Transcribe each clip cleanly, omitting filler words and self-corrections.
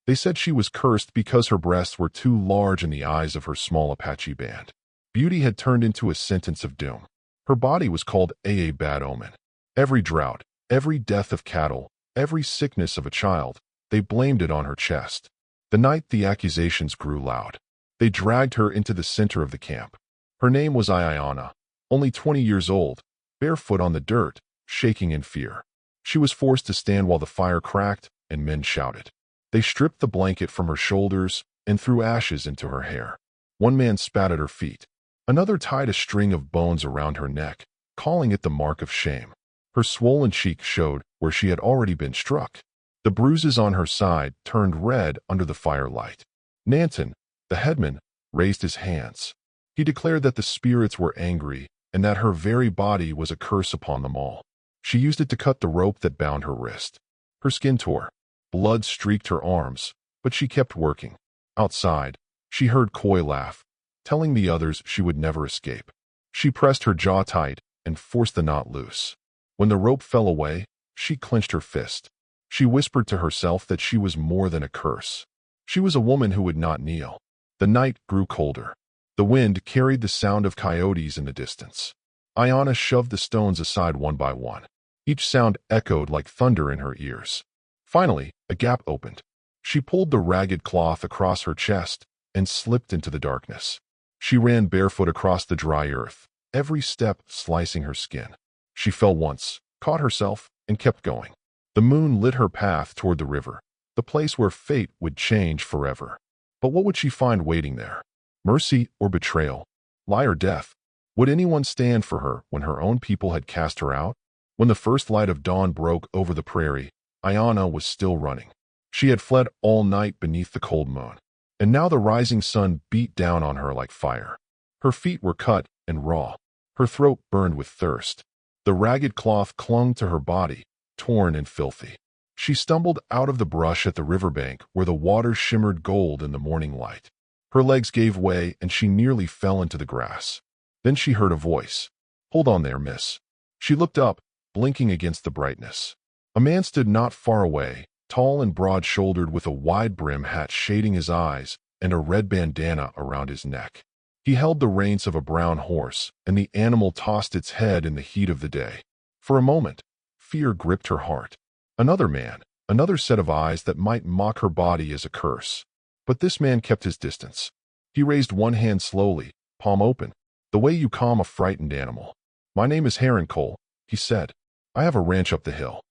They said she was cursed because her breasts were too large in the eyes of her small Apache band. Beauty had turned into a sentence of doom. Her body was called a bad omen. Every drought, every death of cattle, every sickness of a child, they blamed it on her chest. The night the accusations grew loud, they dragged her into the center of the camp. Her name was Iona, only 20 years old, barefoot on the dirt, shaking in fear. She was forced to stand while the fire cracked and men shouted. They stripped the blanket from her shoulders and threw ashes into her hair. One man spat at her feet. Another tied a string of bones around her neck, calling it the mark of shame. Her swollen cheek showed where she had already been struck. The bruises on her side turned red under the firelight. Nanton, the headman, raised his hands. He declared that the spirits were angry and that her very body was a curse upon them all. She used it to cut the rope that bound her wrist. Her skin tore. Blood streaked her arms, but she kept working. Outside, she heard Koi laugh, telling the others she would never escape. She pressed her jaw tight and forced the knot loose. When the rope fell away, she clenched her fist. She whispered to herself that she was more than a curse. She was a woman who would not kneel. The night grew colder. The wind carried the sound of coyotes in the distance. Iona shoved the stones aside one by one. Each sound echoed like thunder in her ears. Finally, a gap opened. She pulled the ragged cloth across her chest and slipped into the darkness. She ran barefoot across the dry earth, every step slicing her skin. She fell once, caught herself, and kept going. The moon lit her path toward the river, the place where fate would change forever. But what would she find waiting there? Mercy or betrayal? Lie or death? Would anyone stand for her when her own people had cast her out? When the first light of dawn broke over the prairie, Iona was still running. She had fled all night beneath the cold moon, and now the rising sun beat down on her like fire. Her feet were cut and raw. Her throat burned with thirst. The ragged cloth clung to her body, torn and filthy. She stumbled out of the brush at the riverbank where the water shimmered gold in the morning light. Her legs gave way and she nearly fell into the grass. Then she heard a voice. "Hold on there, miss." She looked up, blinking against the brightness. A man stood not far away, tall and broad-shouldered with a wide-brim hat shading his eyes and a red bandana around his neck. He held the reins of a brown horse, and the animal tossed its head in the heat of the day. For a moment, fear gripped her heart. Another man, another set of eyes that might mock her body as a curse. But this man kept his distance. He raised one hand slowly, palm open, the way you calm a frightened animal. "My name is Cole," he said. "I have a ranch up the hill.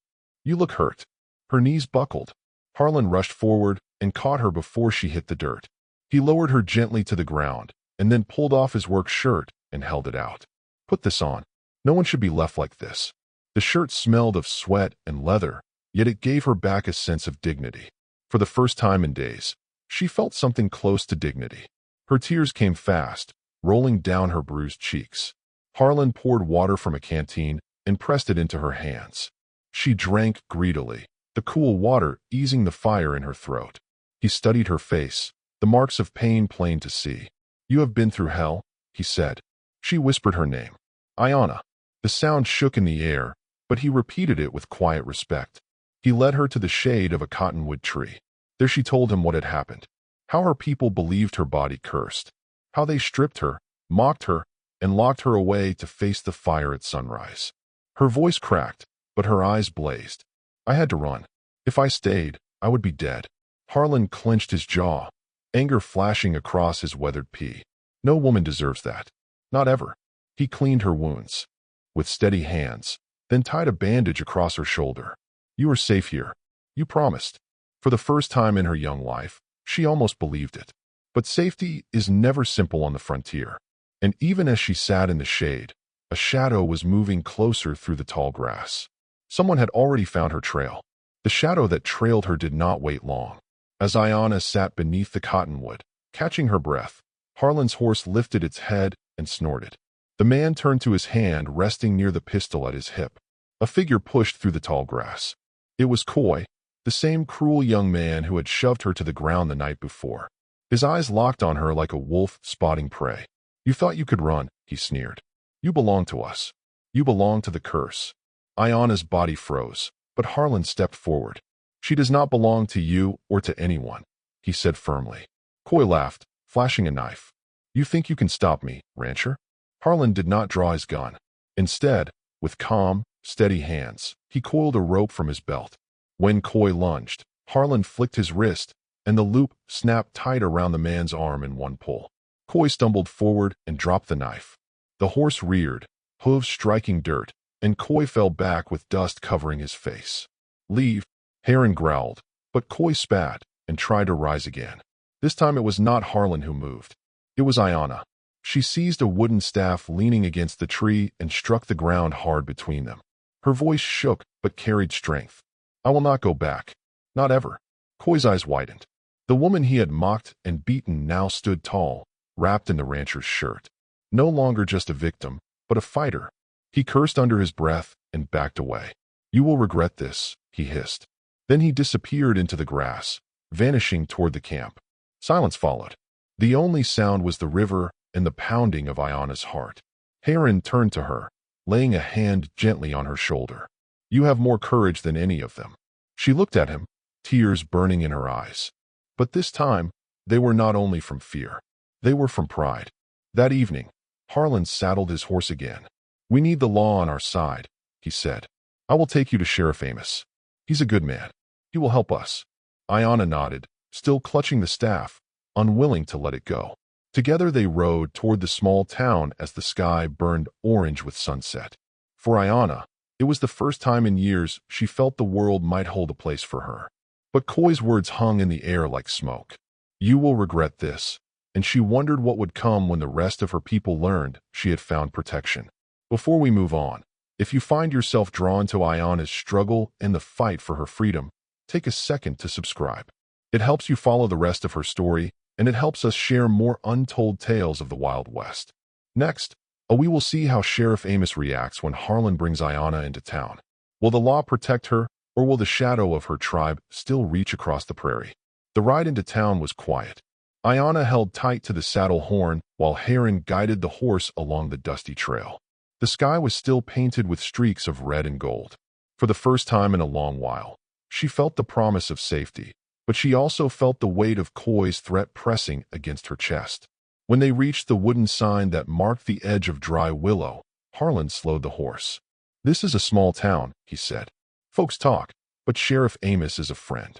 You look hurt." Her knees buckled. Harlan rushed forward and caught her before she hit the dirt. He lowered her gently to the ground and then pulled off his work shirt and held it out. "Put this on. No one should be left like this." The shirt smelled of sweat and leather, yet it gave her back a sense of dignity. For the first time in days, she felt something close to dignity. Her tears came fast, rolling down her bruised cheeks. Harlan poured water from a canteen and pressed it into her hands. She drank greedily, the cool water easing the fire in her throat. He studied her face, the marks of pain plain to see. "You have been through hell," he said. She whispered her name. "Iona." The sound shook in the air, but he repeated it with quiet respect. He led her to the shade of a cottonwood tree. There she told him what had happened, how her people believed her body cursed, how they stripped her, mocked her, and locked her away to face the fire at sunrise. Her voice cracked, but her eyes blazed. "I had to run. If I stayed, I would be dead." Harlan clenched his jaw, anger flashing across his weathered pea. "No woman deserves that. Not ever." He cleaned her wounds with steady hands, then tied a bandage across her shoulder. "You are safe here. You promised." For the first time in her young life, she almost believed it. But safety is never simple on the frontier. And even as she sat in the shade, a shadow was moving closer through the tall grass. Someone had already found her trail. The shadow that trailed her did not wait long. As Iona sat beneath the cottonwood, catching her breath, Harlan's horse lifted its head and snorted. The man turned to his hand resting near the pistol at his hip. A figure pushed through the tall grass. It was Koi, the same cruel young man who had shoved her to the ground the night before. His eyes locked on her like a wolf spotting prey. "You thought you could run," he sneered. "You belong to us. You belong to the curse." Iona's body froze, but Harlan stepped forward. She does not belong to you or to anyone, he said firmly. Coy laughed, flashing a knife. You think you can stop me, rancher? Harlan did not draw his gun. Instead, with calm, steady hands, he coiled a rope from his belt. When Coy lunged, Harlan flicked his wrist, and the loop snapped tight around the man's arm in one pull. Coy stumbled forward and dropped the knife. The horse reared, hooves striking dirt, and Coy fell back with dust covering his face. Leave, Heron growled, but Coy spat and tried to rise again. This time it was not Harlan who moved. It was Ayanna. She seized a wooden staff leaning against the tree and struck the ground hard between them. Her voice shook but carried strength. I will not go back. Not ever. Coy's eyes widened. The woman he had mocked and beaten now stood tall, wrapped in the rancher's shirt. No longer just a victim, but a fighter. He cursed under his breath and backed away. You will regret this, he hissed. Then he disappeared into the grass, vanishing toward the camp. Silence followed. The only sound was the river and the pounding of Ayanna's heart. Heron turned to her, laying a hand gently on her shoulder. You have more courage than any of them. She looked at him, tears burning in her eyes. But this time, they were not only from fear. They were from pride. That evening, Harlan saddled his horse again. We need the law on our side, he said. I will take you to Sheriff Amos. He's a good man. He will help us. Ayanna nodded, still clutching the staff, unwilling to let it go. Together they rode toward the small town as the sky burned orange with sunset. For Ayanna, it was the first time in years she felt the world might hold a place for her. But Coy's words hung in the air like smoke. You will regret this. And she wondered what would come when the rest of her people learned she had found protection. Before we move on, if you find yourself drawn to Ayanna's struggle and the fight for her freedom, take a second to subscribe. It helps you follow the rest of her story, and it helps us share more untold tales of the Wild West. Next, we will see how Sheriff Amos reacts when Harlan brings Ayanna into town. Will the law protect her, or will the shadow of her tribe still reach across the prairie? The ride into town was quiet. Ayanna held tight to the saddle horn while Heron guided the horse along the dusty trail. The sky was still painted with streaks of red and gold. For the first time in a long while, she felt the promise of safety, but she also felt the weight of Coy's threat pressing against her chest. When they reached the wooden sign that marked the edge of dry willow, Harlan slowed the horse. This is a small town, he said. Folks talk, but Sheriff Amos is a friend.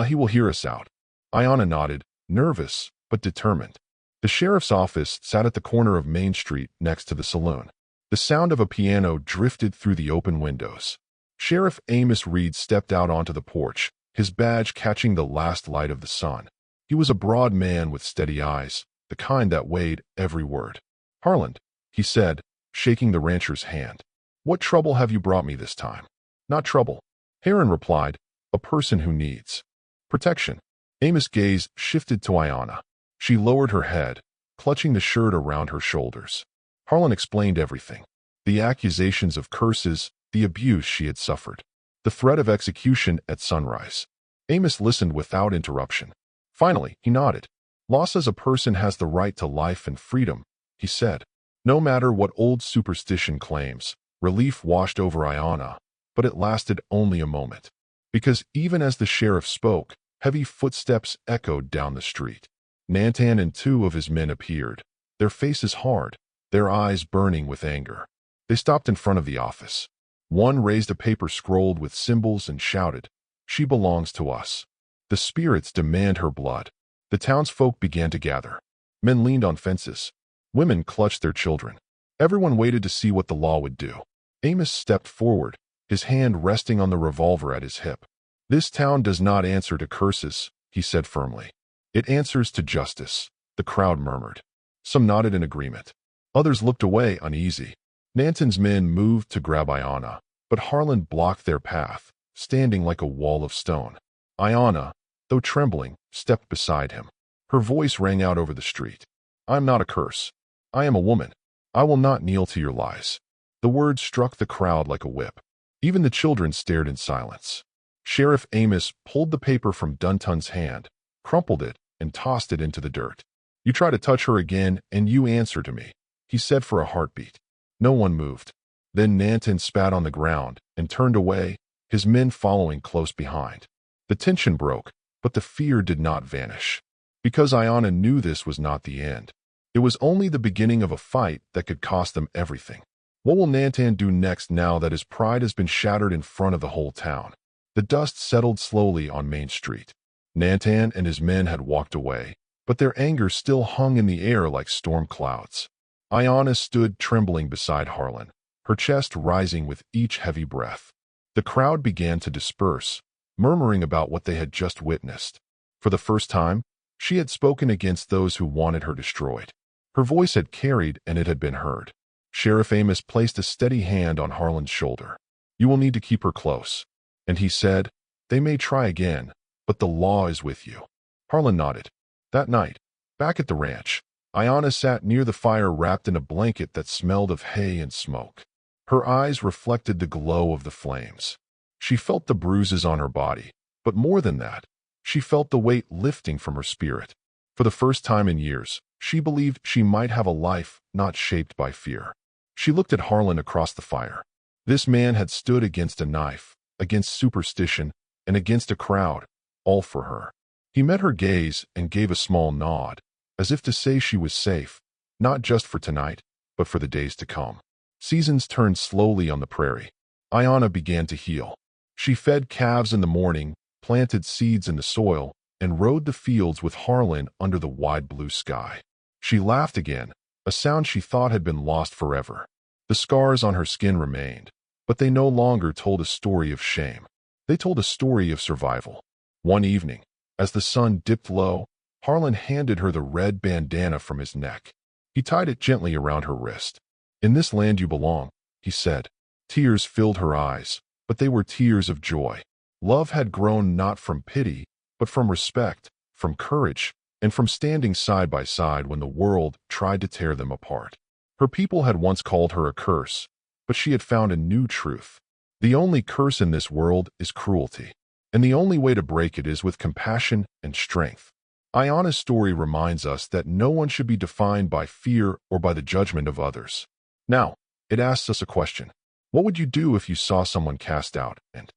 He will hear us out. Ayanna nodded, nervous but determined. The sheriff's office sat at the corner of Main Street next to the saloon. The sound of a piano drifted through the open windows. Sheriff Amos Reed stepped out onto the porch, his badge catching the last light of the sun. He was a broad man with steady eyes, the kind that weighed every word. Harlan, he said, shaking the rancher's hand. What trouble have you brought me this time? Not trouble, Heron replied, a person who needs protection. Amos' gaze shifted to Ayanna. She lowered her head, clutching the shirt around her shoulders. Harlan explained everything. The accusations of curses, the abuse she had suffered, the threat of execution at sunrise. Amos listened without interruption. Finally, he nodded. Law says a person has the right to life and freedom, he said. No matter what old superstition claims, relief washed over Ayanna, but it lasted only a moment. Because even as the sheriff spoke, heavy footsteps echoed down the street. Nantan and two of his men appeared, their faces hard, their eyes burning with anger. They stopped in front of the office. One raised a paper scrolled with symbols and shouted, "She belongs to us. The spirits demand her blood." The townsfolk began to gather. Men leaned on fences. Women clutched their children. Everyone waited to see what the law would do. Amos stepped forward, his hand resting on the revolver at his hip. This town does not answer to curses, he said firmly. It answers to justice, the crowd murmured. Some nodded in agreement. Others looked away uneasy. Nanton's men moved to grab Ayanna, but Harlan blocked their path, standing like a wall of stone. Ayanna, though trembling, stepped beside him. Her voice rang out over the street. I am not a curse. I am a woman. I will not kneel to your lies. The words struck the crowd like a whip. Even the children stared in silence. Sheriff Amos pulled the paper from Dunton's hand, crumpled it, and tossed it into the dirt. You try to touch her again, and you answer to me, he said for a heartbeat. No one moved. Then Nanton spat on the ground and turned away, his men following close behind. The tension broke, but the fear did not vanish. Because Iona knew this was not the end. It was only the beginning of a fight that could cost them everything. What will Nantan do next now that his pride has been shattered in front of the whole town? The dust settled slowly on Main Street. Nantan and his men had walked away, but their anger still hung in the air like storm clouds. Iona stood trembling beside Harlan, her chest rising with each heavy breath. The crowd began to disperse, murmuring about what they had just witnessed. For the first time, she had spoken against those who wanted her destroyed. Her voice had carried and it had been heard. Sheriff Amos placed a steady hand on Harlan's shoulder. "You will need to keep her close." And he said, "They may try again, but the law is with you." Harlan nodded. That night, back at the ranch, Iona sat near the fire wrapped in a blanket that smelled of hay and smoke. Her eyes reflected the glow of the flames. She felt the bruises on her body, but more than that, she felt the weight lifting from her spirit. For the first time in years, she believed she might have a life not shaped by fear. She looked at Harlan across the fire. This man had stood against a knife, against superstition, and against a crowd, all for her. He met her gaze and gave a small nod, as if to say she was safe, not just for tonight, but for the days to come. Seasons turned slowly on the prairie. Iona began to heal. She fed calves in the morning, planted seeds in the soil, and rode the fields with Harlan under the wide blue sky. She laughed again, a sound she thought had been lost forever. The scars on her skin remained, but they no longer told a story of shame. They told a story of survival. One evening, as the sun dipped low, Harlan handed her the red bandana from his neck. He tied it gently around her wrist. "In this land you belong," he said. Tears filled her eyes, but they were tears of joy. Love had grown not from pity, but from respect, from courage, and from standing side by side when the world tried to tear them apart. Her people had once called her a curse, but she had found a new truth. The only curse in this world is cruelty, and the only way to break it is with compassion and strength. Iona's story reminds us that no one should be defined by fear or by the judgment of others. Now, it asks us a question. What would you do if you saw someone cast out and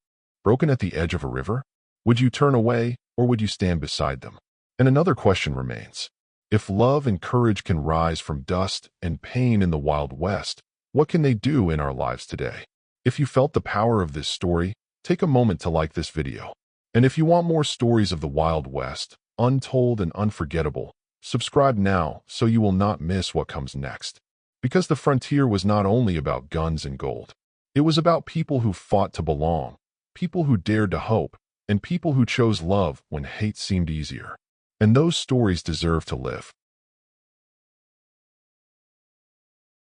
broken at the edge of a river? Would you turn away, or would you stand beside them? And another question remains. If love and courage can rise from dust and pain in the Wild West, what can they do in our lives today? If you felt the power of this story, take a moment to like this video. And if you want more stories of the Wild West, untold and unforgettable, subscribe now so you will not miss what comes next. Because the frontier was not only about guns and gold. It was about people who fought to belong, people who dared to hope, and people who chose love when hate seemed easier. And those stories deserve to live.